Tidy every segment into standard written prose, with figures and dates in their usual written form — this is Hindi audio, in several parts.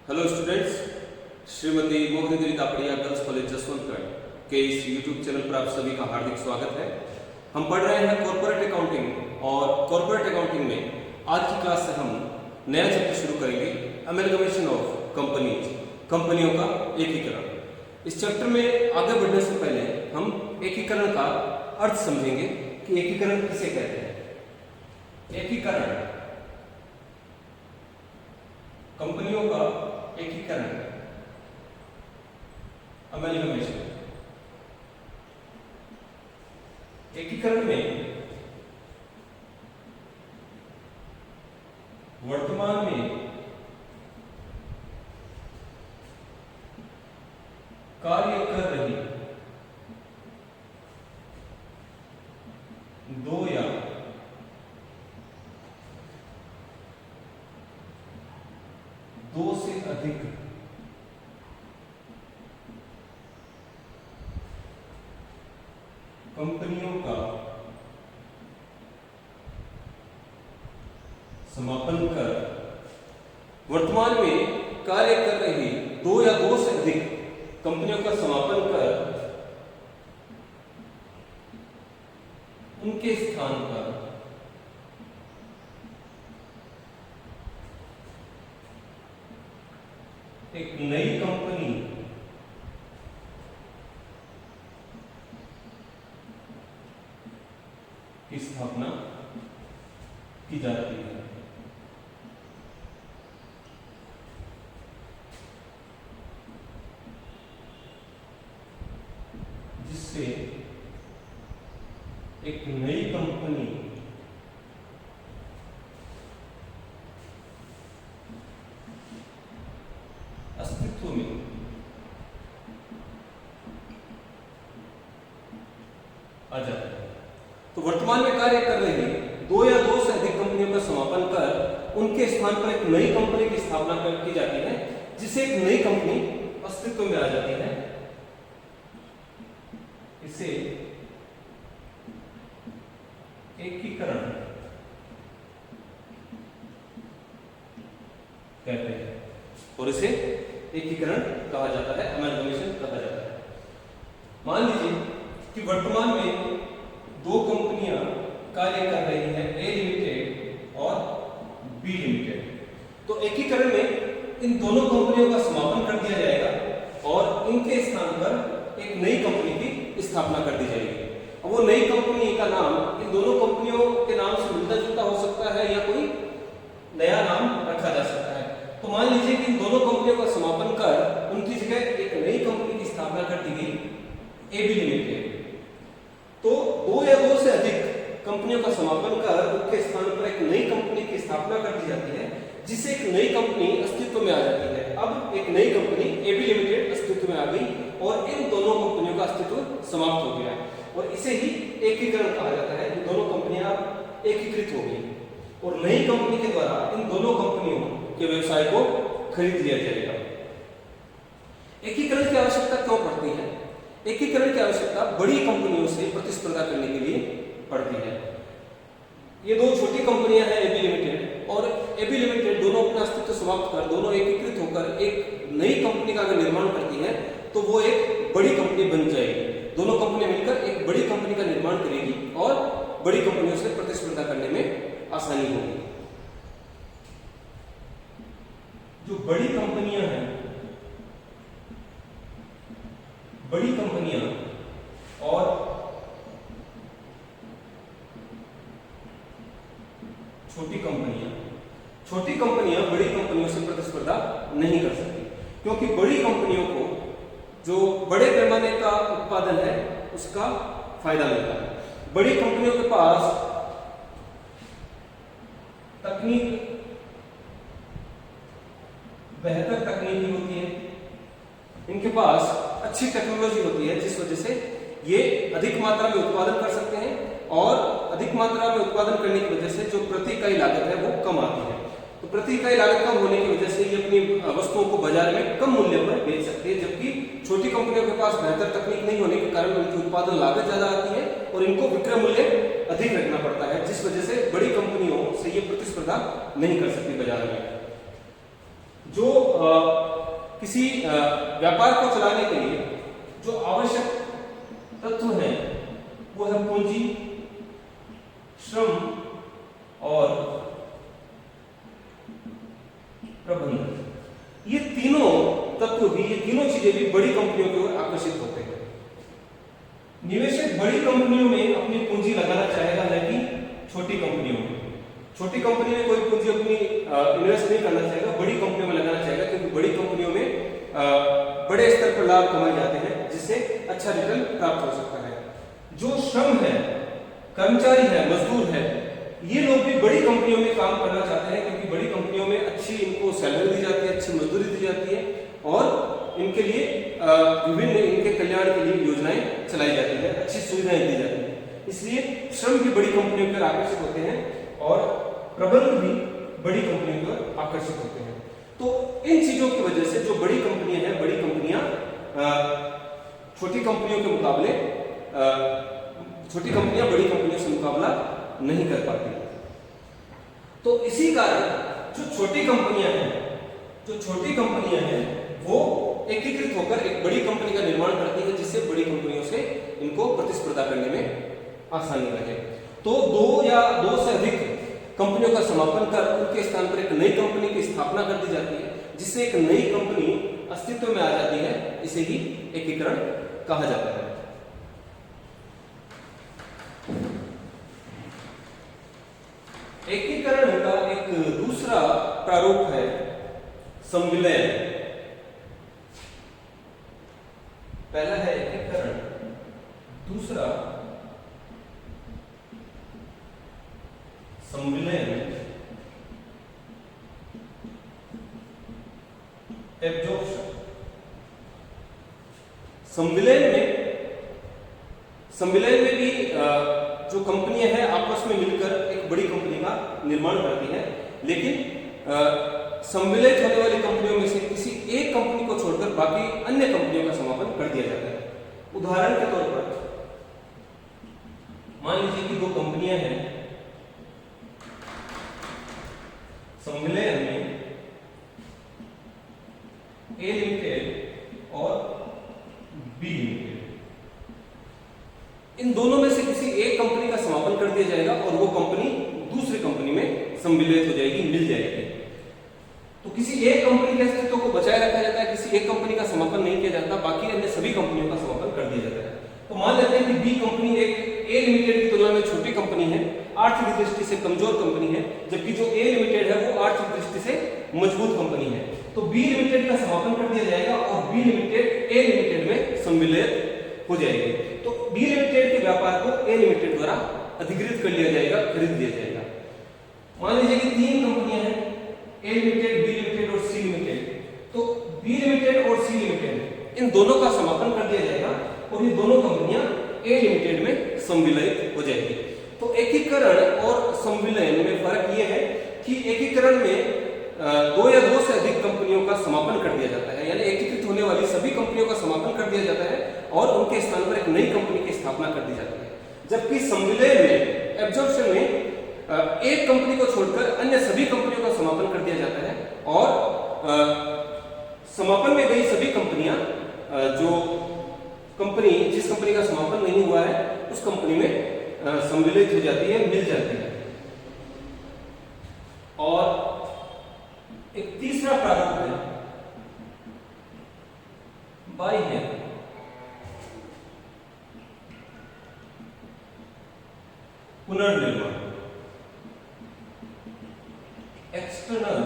हेलो स्टूडेंट्स, श्रीमती मोहिनी देवी तापड़िया गर्ल्स कॉलेज जसवंतगढ़ के इस यूट्यूब चैनल पर आप सभी का हार्दिक स्वागत है। हम पढ़ रहे हैं कॉर्पोरेट अकाउंटिंग और कॉर्पोरेट अकाउंटिंग में आज की क्लास से हम नया चैप्टर शुरू करेंगे, अमेलगमेशन ऑफ कंपनीज, कंपनियों का एकीकरण। इस चैप्टर में आगे बढ़ने से पहले हम एकीकरण का अर्थ समझेंगे कि एकीकरण किसे कहते हैं। एकीकरण कंपनियों का एकीकरण, अमेलगमेशन। एकीकरण में वर्तमान में कार्य कर रही दो या दो से अधिक कंपनियों का समापन कर वर्तमान में कार्य कर रही दो या दो से अधिक कंपनियों का समापन कर उनके स्थान पर एक नई कंपनी की स्थापना की जाती है। जिससे एक नई कंपनी अस्तित्व में आ जाता है। तो वर्तमान में कार्य कर रही दो या दो से अधिक कंपनियों का समापन कर उनके स्थान पर एक नई कंपनी की स्थापना की जाती है, जिससे एक नई कंपनी अस्तित्व में आ जाती है। इसे एकीकरण कहते हैं और इसे एकीकरण कहा जाता है, अमेलगमेशन कहा जाता है। मान लीजिए कि वर्तमान में दो कंपनियां कार्य कर रही हैं, ए लिमिटेड और बी लिमिटेड। तो एकीकरण में इन दोनों कंपनियों का समापन कर दिया जाएगा और इनके स्थान पर एक नई कंपनी की स्थापना कर दी जाएगी। अब वो नई कंपनी का नाम इन दोनों कंपनियों के नाम से मिलता जुलता हो सकता है या कोई नया नाम रखा जा सकता है। तो मान लीजिए कि इन दोनों कंपनियों का समापन कर उनकी जगह एक नई कंपनी की स्थापना कर दी गई, ए बी लिमिटेड। तो दो या दो से अधिक कंपनियों का समापन कर उनके स्थान पर एक नई कंपनी की स्थापना कर दी जाती है, जिससे एक नई कंपनी अस्तित्व में आ जाती है। अब एक नई कंपनी ए बी लिमिटेड अस्तित्व में आ गई और इन दोनों कंपनियों का अस्तित्व समाप्त हो गया और इसे ही एकीकरण कहा जाता है। इन दोनों कंपनियां एकीकृत हो गई और नई कंपनी के द्वारा इन दोनों कंपनियों के व्यवसाय को खरीद लिया जाएगा। एकीकरण की आवश्यकता क्यों पड़ती है? एकीकरण की आवश्यकता बड़ी कंपनियों से प्रतिस्पर्धा करने के लिए पड़ती है। ये दो छोटी कंपनियां हैं, एबी लिमिटेड और एबी लिमिटेड, दोनों अपना अस्तित्व समाप्त कर दोनों एकीकृत होकर एक नई कंपनी का अगर निर्माण करती है तो वो एक बड़ी कंपनी बन जाएगी। दोनों कंपनियां मिलकर एक बड़ी कंपनी का निर्माण करेगी और बड़ी कंपनियों से प्रतिस्पर्धा करने में आसानी होगी। जो बड़ी कंपनियां हैं, बड़ी कंपनियां और छोटी कंपनियां बड़ी कंपनियों से प्रतिस्पर्धा नहीं कर सकती, क्योंकि बड़ी कंपनियों को जो बड़े पैमाने का उत्पादन है उसका फायदा मिलता है। बड़ी कंपनियों के पास बेहतर तकनीकी होती है, इनके पास अच्छी टेक्नोलॉजी होती है, जिस वजह से ये अधिक मात्रा में उत्पादन कर सकते हैं और अधिक मात्रा में उत्पादन करने की वजह से जो प्रति इकाई लागत है वो कम आती है। तो प्रति इकाई लागत कम होने की वजह से ये अपनी वस्तुओं को बाजार में कम मूल्य पर बेच सकते हैं, जबकि छोटी कंपनियों के पास बेहतर तकनीक नहीं होने के कारण उनकी उत्पादन लागत ज्यादा आती है और इनको विक्रय मूल्य अधिक रखना पड़ता है, जिस वजह से बड़ी कंपनियों से ये प्रतिस्पर्धा नहीं कर सकती बाजार में। जो किसी व्यापार को चलाने के लिए जो आवश्यक तत्व हैं वो है पूंजी, श्रम और प्रबंधन। ये तीनों तत्व भी, ये तीनों चीजें भी बड़ी कंपनियों की ओर आकर्षित होते हैं। निवेशक बड़ी कंपनियों में अपनी पूंजी लगाना चाहेगा, न कि छोटी कंपनियों में। छोटी कंपनी में कोई पूंजी अपनी इन्वेस्ट नहीं करना चाहेगा, बड़ी कंपनियों में लगाना चाहेगा, क्योंकि बड़ी कंपनियों में बड़े स्तर पर लाभ कमाए जाते हैं, जिससे अच्छा रिटर्न प्राप्त हो सकता है। जो श्रम है, कर्मचारी है, मजदूर है, ये लोग भी बड़ी कंपनियों में काम करना चाहते हैं, क्योंकि बड़ी कंपनियों में अच्छी इनको सैलरी दी जाती है, अच्छी मजदूरी दी जाती है और इनके लिए विभिन्न इनके कल्याण के लिए योजनाएं चलाई जाती है, अच्छी सुविधाएं दी जाती है। इसलिए श्रम भी बड़ी कंपनियों पर आकर्षित होते हैं और प्रबंध भी बड़ी कंपनियों की ओर आकर्षित होते हैं। तो इन चीजों की वजह से जो बड़ी कंपनियां हैं, बड़ी कंपनियां छोटी कंपनियों के मुकाबले छोटी कंपनियां बड़ी कंपनियों से मुकाबला नहीं कर पाती। तो इसी कारण जो छोटी कंपनियां हैं वो एकीकृत होकर एक बड़ी कंपनी का निर्माण करती है, जिससे बड़ी कंपनियों से इनको प्रतिस्पर्धा करने में आसानी रहे। तो दो या दो से अधिक कंपनियों का समापन कर उनके स्थान पर एक नई कंपनी की स्थापना कर दी जाती है, जिससे एक नई कंपनी अस्तित्व में आ जाती है। इसे ही एकीकरण कहा जाता है। एकीकरण का एक दूसरा प्रारूप है संविलयन। पहला है एकीकरण, दूसरा संविलयन, एब्जॉर्प्शन। संविलयन में भी जो कंपनियां हैं आपस में मिलकर एक बड़ी कंपनी का निर्माण करती हैं, लेकिन सम्मिलित होने वाली कंपनियों में से किसी एक कंपनी को छोड़कर बाकी अन्य कंपनियों का समापन कर दिया जाता है। उदाहरण के तौर पर मान लीजिए कि दो कंपनियां हैं, सम्मिलयन में ए लिमिटेड और बी लिमिटेड। इन दोनों में से किसी एक कंपनी का समापन कर दिया जाएगा और वो कंपनी दूसरी कंपनी में सम्मिलित हो जाएगी, मिल जाएगी। तो किसी एक कंपनी के अस्तित्व को बचाए रखा जाता है, किसी एक कंपनी का समापन नहीं किया जाता, बाकी अन्य सभी कंपनियों का समापन कर दिया जाता है। तो मान लेते हैं कि बी कंपनी एक ए लिमिटेड की तुलना में छोटी कंपनी है, आर्थिक दृष्टि से कमजोर कंपनी है, जबकि जो ए लिमिटेड है वो आर्थिक दृष्टि से मजबूत कंपनी है। तो बी लिमिटेड का समापन कर दिया जाएगा और बी लिमिटेड ए लिमिटेड में सम्मिलित हो जाएगी। तो बी लिमिटेड के व्यापार को ए लिमिटेड द्वारा अधिग्रहित कर लिया जाएगा, खरीद लिया जाएगा। मान लीजिए कि तीन कंपनियां हैं, ए लिमिटेड, बी लिमिटेड और सी लिमिटेड। तो बी लिमिटेड और सी लिमिटेड इन दोनों का समापन कर दिया जाएगा और ये दोनों कंपनियां ए लिमिटेड में सम्मिलित हो जाएगी। तो एकीकरण और सम्मिलयन में फर्क यह है कि एकीकरण में दो या दो से अधिक कंपनियों का समापन कर दिया जाता है, यानी एकीकृत होने वाली सभी कंपनियों का समापन कर दिया जाता है और उनके स्थान पर एक नई कंपनी की स्थापना कर दी जाती है। जबकि सम्मिलयन में, एब्जॉर्प्शन में एक कंपनी को छोड़कर अन्य सभी कंपनियों का समापन कर दिया जाता है और समापन में गई सभी कंपनियां जिस कंपनी का समापन नहीं हुआ है उस कंपनी में सम्मिलित हो जाती है, मिल जाती है। और एक तीसरा प्रारूप है बाह्य पुनर्निर्माण, एक्सटर्नल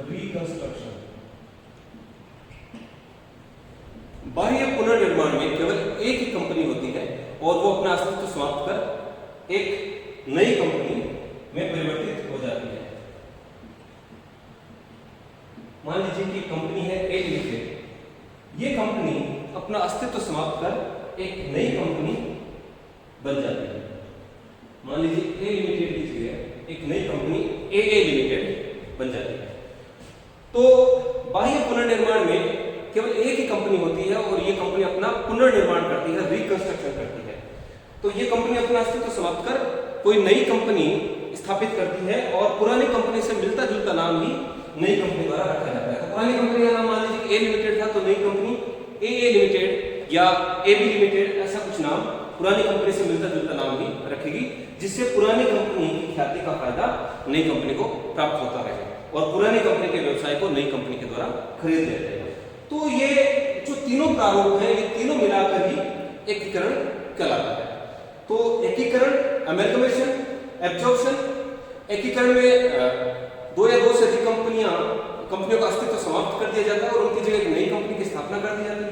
रिकंस्ट्रक्शन। बाह्य पुनर्निर्माण में केवल एक ही कंपनी होती है और वो अपना अस्तित्व समाप्त कर एक नई कंपनी में परिवर्तित हो जाती है। मान लीजिए कि कंपनी है ए लिमिटेड, ये कंपनी अपना अस्तित्व समाप्त कर एक नई कंपनी बन जाती है। मान लीजिए ए लिमिटेड की जगह एक नई कंपनी ए लिमिटेड बन जाती है। तो बाह्य पुनर्निर्माण में केवल एक ही कंपनी होती है और ये कंपनी अपना पुनर्निर्माण करती है, रिकंस्ट्रक्शन करती है। तो ये कंपनी अपना अस्तित्व समाप्त कर कोई नई कंपनी स्थापित करती है और पुरानी कंपनी से मिलता जुलता नाम ही नई कंपनी द्वारा रखा जाता है। तो पुरानी कंपनी का नाम मान लीजिए ए लिमिटेड था, तो नई कंपनी ए लिमिटेड या AB लिमिटेड, ऐसा कुछ नाम पुरानी कंपनी से मिलता जुलता नाम ही रखेगी, जिससे पुरानी कंपनी की ख्याति का फायदा नई कंपनी को प्राप्त होता रहे और पुरानी कंपनी के व्यवसाय को नई कंपनी के द्वारा खरीद लिया जाएगा। तो ये जो तीनों प्रारूप हैं, ये तीनों मिलाकर ही एकीकरण कहलाता है। तो एकीकरण, अमेलगमेशन, एब्जॉर्प्शन, एकीकरण में दो या दो से अधिक कंपनियों का अस्तित्व समाप्त कर दिया जाता है और उनकी जगह एक नई कंपनी की स्थापना कर दी जाती है।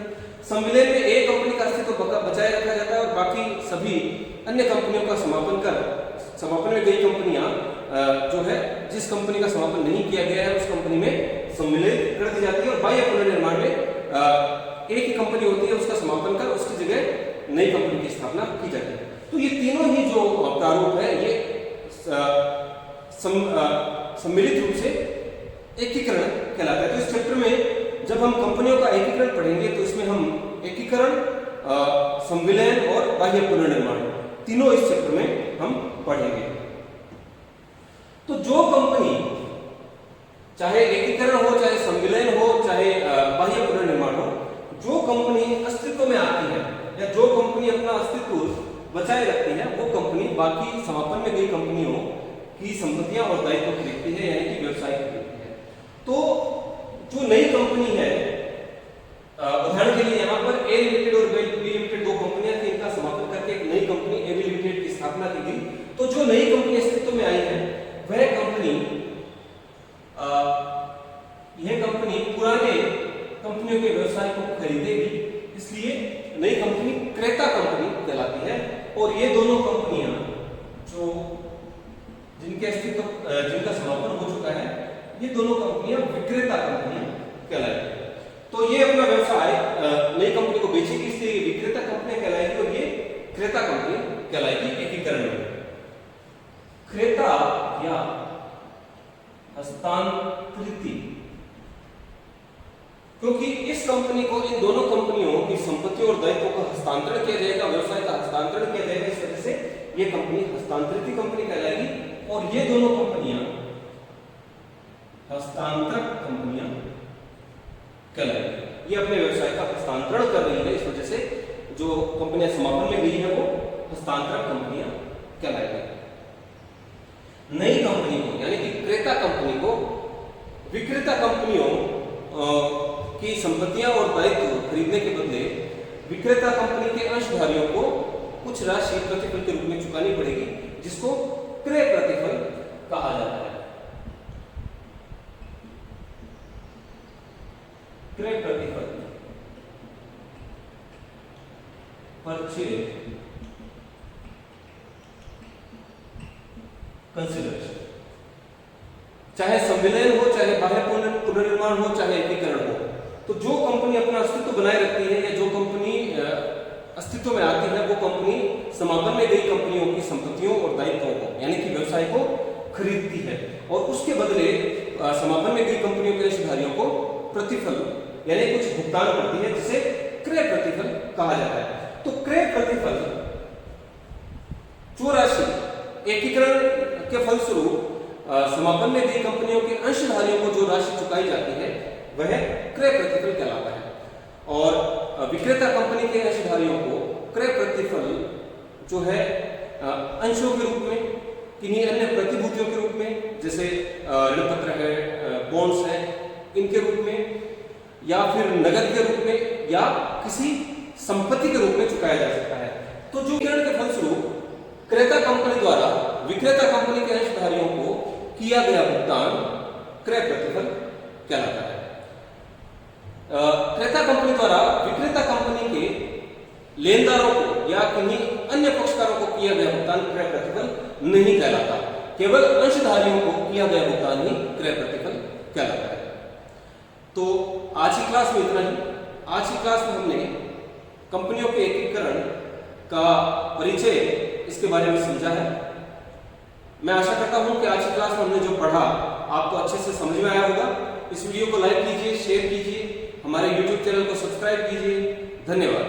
सम्मिलन में एक कंपनी का अस्तित्व बचाए रखा जाता है और बाकी सभी अन्य कंपनियों का समापन में गई कंपनियां जो है, जिस कंपनी का समापन नहीं किया गया है उस कंपनी में सम्मिलित कर दी जाती है और बाह्य पुनर्निर्माण में एक ही कंपनी होती है, उसका समापन कर उसकी जगह नई कंपनी की स्थापना की जाती है। तो ये तीनों ही जो प्रारूप है ये सम्मिलित रूप से एकीकरण कहलाता है। तो इस चैप्टर में जब हम कंपनियों का एकीकरण पढ़ेंगे तो इसमें हम एकीकरण, संविलयन और बाह्य पुनर्निर्माण तीनों इस चैप्टर में हम पढ़ेंगे। तो जो कंपनी चाहे एकीकरण हो, चाहे संविलयन हो, चाहे बाह्य पुनर्निर्माण हो, जो कंपनी अस्तित्व में आती है या जो कंपनी अपना अस्तित्व बचाए रखती है, वो कंपनी बाकी समापन में गई कंपनियों की संपत्तियां और दायित्व खरीदती है, यानी कि व्यवसाय खरीदती है। तो जो नई कंपनी है, उदाहरण के लिए यहाँ पर ए लिमिटेड और बी लिमिटेड दो कंपनियां थी, इनका समापन करके एक नई कंपनी AB लिमिटेड की स्थापना की गई। तो जो नई कंपनी अस्तित्व में आई है वह कंपनी, यह कंपनी पुराने कंपनियों के व्यवसाय को खरीदेगी, इसलिए नई कंपनी क्रेता कंपनी कहलाती है। और ये दोनों कंपनियां जो जिनका समापन हो चुका है, ये दोनों कंपनियां विक्रेता कंपनियां कहलाएगी। तो ये अपना व्यवसाय नई कंपनी को बेचेगी, इसलिए ये विक्रेता कंपनी कहलाएगी और ये क्रेता कंपनी कहलाएगी एकीकरण में। क्रेता या हस्तांतरित, क्योंकि इस कंपनी को इन दोनों कंपनियों की संपत्तियों और दायित्वों का हस्तांतरण किया जाएगा, व्यवसाय का हस्तांतरण किया जाएगा, इस वजह से ये कंपनी हस्तांतरित कंपनी कहलाएगी। और ये दोनों कंपनियां हस्तांतरक कंपनियां कहलाएगी। ये अपने व्यवसाय का हस्तांतरण कर रही है, इस वजह से जो कंपनियां समापन में गई है वो हस्तांतरक कंपनियां कहलाएगी। नई कंपनी को यानी कि क्रेता कंपनी को विक्रेता कंपनियों की संपत्तियां और दायित्व खरीदने के बदले विक्रेता कंपनी के अंशधारियों को कुछ राशि प्रतिफल के रूप में चुकानी पड़ेगी, जिसको क्रय प्रतिफल कहा जाता है। क्रय प्रतिफल, परचेज कंसिडरेशन, चाहे संविलयन हो, चाहे बाह्य पुनर्निर्माण हो, चाहे एकीकरण हो, तो जो कंपनी अपना अस्तित्व बनाए रखती है या जो कंपनी अस्तित्व में आती है, वो कंपनी समापन में गई कंपनियों की संपत्तियों और दायित्वों को यानी कि व्यवसाय को खरीदती है और उसके बदले समापन में गई कंपनियों के अंशधारियों को प्रतिफल यानी कुछ भुगतान करती है, जिसे क्रय प्रतिफल कहा जाता है। तो क्रय प्रतिफल जो राशि एकीकरण के फलस्वरूप समापन में गई कंपनियों के अंशधारियों को जो राशि चुकाई जाती है वह क्रय प्रतिफल कहलाता है। और विक्रेता कंपनी के अंशधारियों को क्रय प्रतिफल जो है अंशों के रूप में, किन्हीं अन्य प्रतिभूतियों के रूप में, जैसे ऋण पत्र है, बॉन्ड्स है, इनके रूप में, या फिर नगद के रूप में, या किसी संपत्ति के रूप में चुकाया जा सकता है। तो जो एकीकरण के फलस्वरूप क्रेता कंपनी द्वारा विक्रेता कंपनी के अंशधारियों को किया गया भुगतान क्रय प्रतिफल कहलाता है। क्रेता कंपनी द्वारा विक्रेता कंपनी के लेनदारों को या किन्हीं अन्य पक्षकारों को किया गया भुगतान क्रय प्रतिफल नहीं कहलाता, केवल अंशधारियों को किया गया भुगतान ही क्रय प्रतिफल कहलाता है। तो आज की क्लास में इतना ही। आज की क्लास में हमने कंपनियों के एकीकरण का परिचय, इसके बारे में समझा है। मैं आशा करता हूं कि आज की क्लास में हमने जो पढ़ा आपको अच्छे से समझ में आया होगा। इस वीडियो को लाइक कीजिए, शेयर कीजिए, हमारे YouTube चैनल को सब्सक्राइब कीजिए। धन्यवाद।